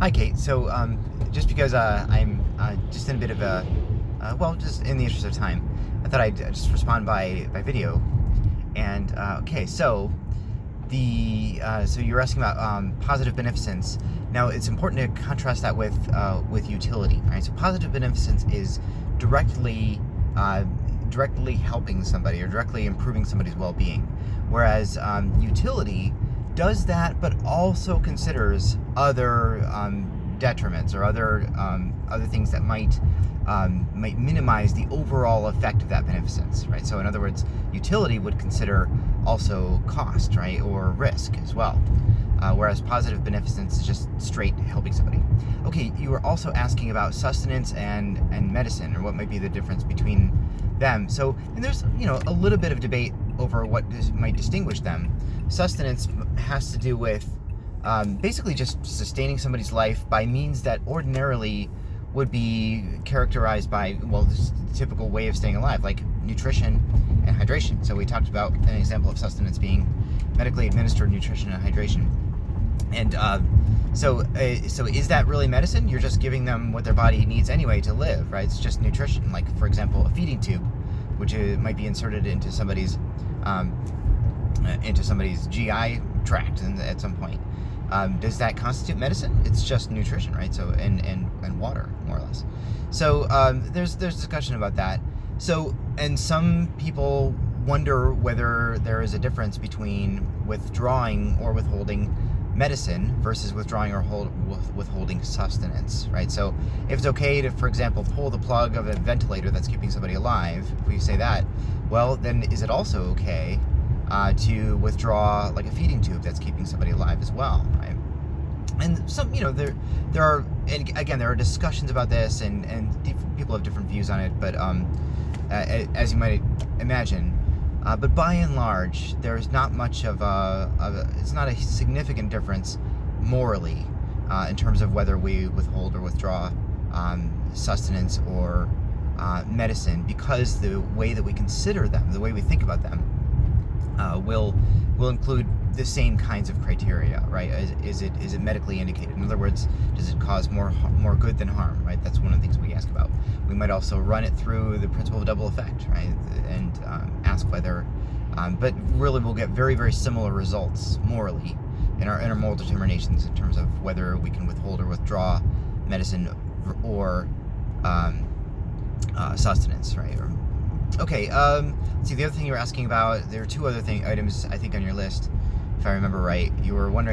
Hi, Kate. So, just because I'm just in a bit of a, just in the interest of time, I thought I'd just respond by video. And okay, so so you're asking about positive beneficence. Now, it's important to contrast that with utility. Right. So, positive beneficence is directly directly helping somebody or directly improving somebody's well-being, whereas utility does that, but also considers other detriments or other things that might minimize the overall effect of that beneficence, right? So, in other words, utility would consider also cost, right, or risk as well. Whereas positive beneficence is just straight helping somebody. Okay, you were also asking about sustenance and medicine, or what might be the difference between them. So, and there's a little bit of debate over what might distinguish them. Sustenance has to do with basically just sustaining somebody's life by means that ordinarily would be characterized by, this typical way of staying alive, like nutrition and hydration. So we talked about an example of sustenance being medically administered nutrition and hydration. And so is that really medicine? You're just giving them what their body needs anyway to live, right? It's just nutrition. Like, for example, a feeding tube, which might be inserted into somebody's GI tract at some point. Does that constitute medicine? It's just nutrition, right? So and water, more or less. So there's discussion about that. So, and some people wonder whether there is a difference between withdrawing or withholding medicine versus withdrawing or withholding sustenance, right? So if it's okay to, for example, pull the plug of a ventilator that's keeping somebody alive, if we say that, well, then is it also okay to withdraw like a feeding tube that's keeping somebody alive as well, right? And some, there are, and again, there are discussions about this, and people have different views on it, but as you might imagine, but by and large, there's not much of it's not a significant difference morally in terms of whether we withhold or withdraw sustenance or medicine, because the way that we consider them, the way we think about them, will include the same kinds of criteria, right? Is it medically indicated? In other words, does it cause more good than harm, right? That's one of the things we ask about. We might also run it through the principle of double effect, right? And ask whether, but really we'll get very, very similar results morally in our moral determinations in terms of whether we can withhold or withdraw medicine or sustenance, right? Okay, let's see, the other thing you were asking about, there are two other items, I think, on your list, if I remember right. You were wondering about